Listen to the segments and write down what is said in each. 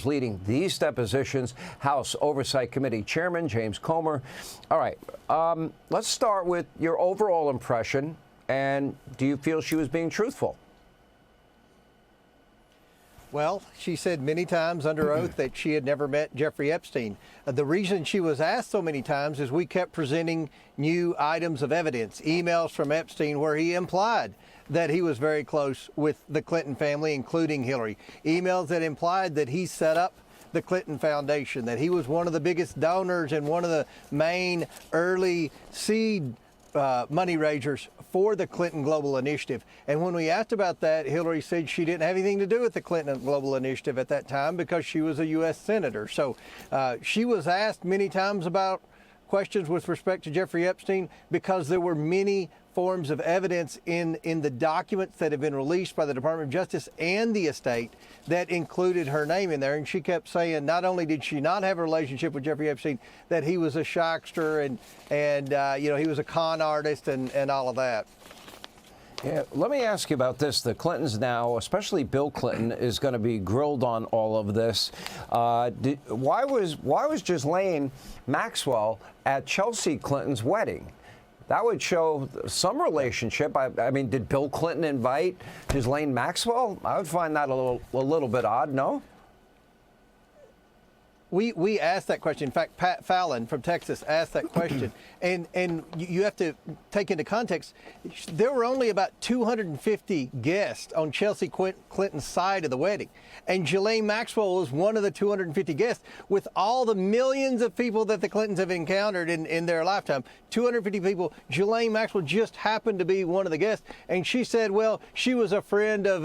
leading these depositions, House Oversight Committee Chairman James Comer. All right, let's start with your overall impression. And do you feel she was being truthful? Well, she said many times under oath that she had never met Jeffrey Epstein. The reason she was asked so many times is we kept presenting new items of evidence, emails from Epstein where he implied that he was very close with the Clinton family, including Hillary. Emails that implied that he set up the Clinton Foundation, that he was one of the biggest donors and one of the main early seed money raisers for the Clinton Global Initiative. And when we asked about that, Hillary said she didn't have anything to do with the Clinton Global Initiative at that time because she was a U.S. Senator. So she was asked many times about questions with respect to Jeffrey Epstein because there were many forms of evidence in the documents that have been released by the Department of Justice and the estate that included her name in there. And she kept saying not only did she not have a relationship with Jeffrey Epstein, that he was a shyster and he was a con artist and all of that. Yeah, let me ask you about this. The Clintons now, especially Bill Clinton, is going to be grilled on all of this. Why was Ghislaine Maxwell at Chelsea Clinton's wedding? That would show some relationship. I mean, did Bill Clinton invite Ghislaine Maxwell? I would find that a little bit odd, no? We asked that question. In fact, Pat Fallon from Texas asked that question. And you have to take into context, there were only about 250 guests on Chelsea Clinton's side of the wedding. And Ghislaine Maxwell was one of the 250 guests. With all the millions of people that the Clintons have encountered in their lifetime, 250 people, Ghislaine Maxwell just happened to be one of the guests. And she said, well, she was a friend of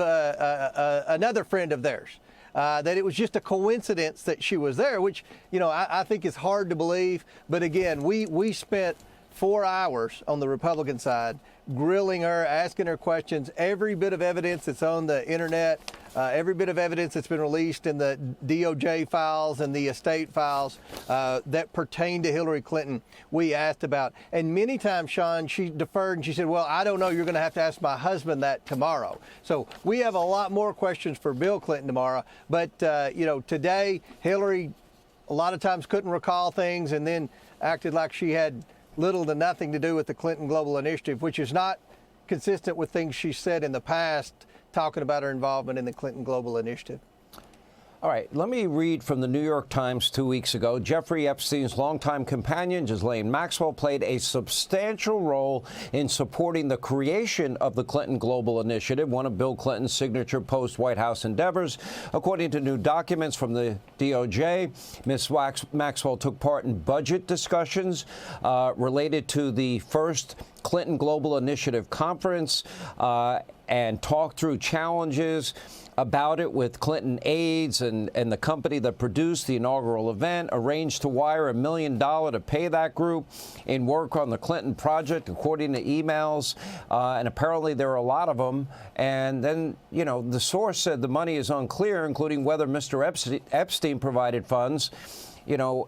another friend of theirs. That it was just a coincidence that she was there, which, I think is hard to believe. But again, we spent 4 hours on the Republican side grilling her, asking her questions, every bit of evidence that's on the internet, every bit of evidence that's been released in the DOJ files and the estate files that pertain to Hillary Clinton, we asked about. And many times, Sean, she deferred and she said, well, I don't know, you're going to have to ask my husband that tomorrow. So we have a lot more questions for Bill Clinton tomorrow. But, today, Hillary a lot of times couldn't recall things and then acted like she had little to nothing to do with the Clinton Global Initiative, which is not consistent with things she said in the past, talking about her involvement in the Clinton Global Initiative. All right, let me read from the New York Times 2 weeks ago. Jeffrey Epstein's longtime companion, Ghislaine Maxwell, played a substantial role in supporting the creation of the Clinton Global Initiative, one of Bill Clinton's signature post-White House endeavors. According to new documents from the DOJ, Ms. Maxwell took part in budget discussions related to the first Clinton Global Initiative conference and talked through challenges about it with Clinton aides and the company that produced the inaugural event, arranged to wire $1 million to pay that group in work on the Clinton project, according to emails. And apparently there are a lot of them. And then, the source said the money is unclear, including whether Mr. Epstein provided funds.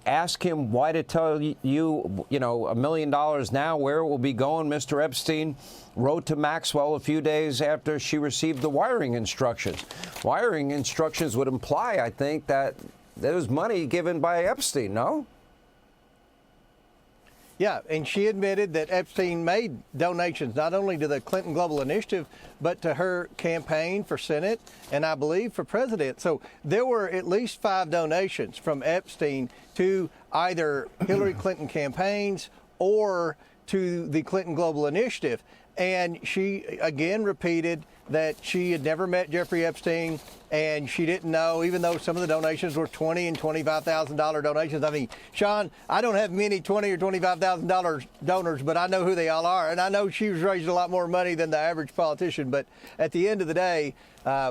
Ask him why to tell you, $1 million now, where it will be going. Mr. Epstein wrote to Maxwell a few days after she received the wiring instructions. Wiring instructions would imply, I think, that there was money given by Epstein, no? Yeah, and she admitted that Epstein made donations not only to the Clinton Global Initiative, but to her campaign for Senate and I believe for president. So there were at least 5 donations from Epstein to either Hillary Clinton campaigns or to the Clinton Global Initiative. And she again repeated that she had never met Jeffrey Epstein and she didn't know, even though some of the donations were $20,000 and $25,000 donations. I mean, Sean, I don't have many $20,000 or $25,000 donors, but I know who they all are. And I know she was raising a lot more money than the average politician. But at the end of the day,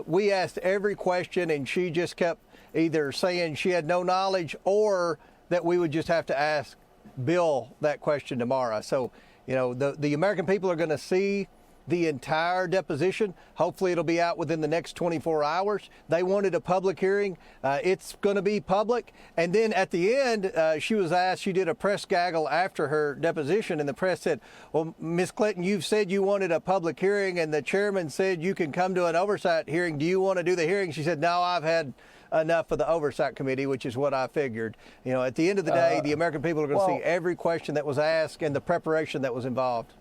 we asked every question and she just kept either saying she had no knowledge or that we would just have to ask Bill that question tomorrow. So, the American people are going to see the entire deposition. Hopefully it'll be out within the next 24 hours. They wanted a public hearing. It's going to be public. And then at the end, she was asked, she did a press gaggle after her deposition, and the press said, well, Ms. Clinton, you've said you wanted a public hearing, and the chairman said you can come to an oversight hearing. Do you want to do the hearing? She said, no, I've had enough for the Oversight Committee, which is what I figured. You know, at the end of the day, the American people are going to see every question that was asked and the preparation that was involved.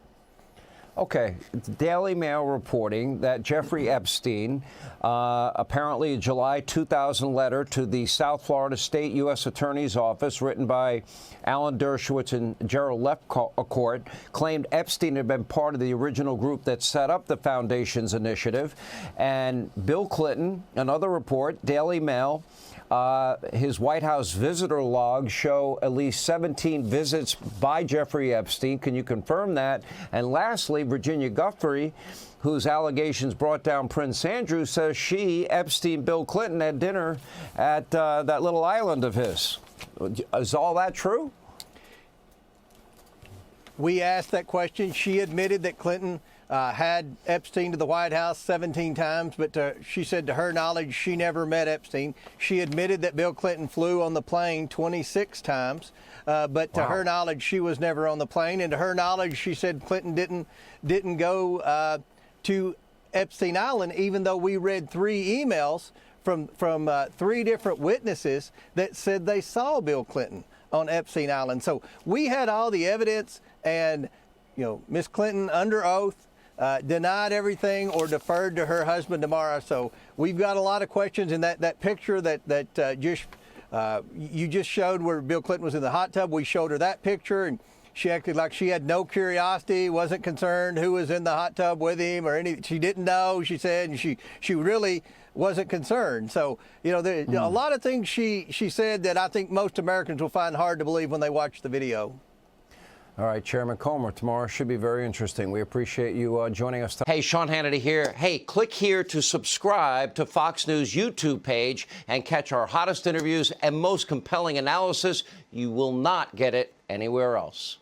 Okay, Daily Mail reporting that Jeffrey Epstein, apparently a July 2000 letter to the South Florida State U.S. Attorney's Office written by Alan Dershowitz and Gerald Lefcourt, claimed Epstein had been part of the original group that set up the Foundation's initiative. And Bill Clinton, another report, Daily Mail, his White House visitor logs show at least 17 visits by Jeffrey Epstein. Can you confirm that? And lastly, Virginia Guthrie, whose allegations brought down Prince Andrew, says she, Epstein, Bill Clinton, had dinner at that little island of his. Is all that true? We asked that question. She admitted that Clinton had Epstein to the White House 17 times, but she said to her knowledge, she never met Epstein. She admitted that Bill Clinton flew on the plane 26 times, but to her knowledge, she was never on the plane. And to her knowledge, she said Clinton didn't go to Epstein Island, even though we read 3 emails from 3 different witnesses that said they saw Bill Clinton on Epstein Island. So we had all the evidence, and you know, Miss Clinton under oath denied everything or deferred to her husband tomorrow. So we've got a lot of questions. And that picture that you just showed where Bill Clinton was in the hot tub, we showed her that picture, and she acted like she had no curiosity, wasn't concerned who was in the hot tub with him or any. She didn't know, she said, and she really wasn't concerned. So, you know, there a lot of things she said that I think most Americans will find hard to believe when they watch the video. All right, Chairman Comer, tomorrow should be very interesting. We appreciate you joining us. Hey, Sean Hannity here. Hey, click here to subscribe to Fox News YouTube page and catch our hottest interviews and most compelling analysis. You will not get it anywhere else.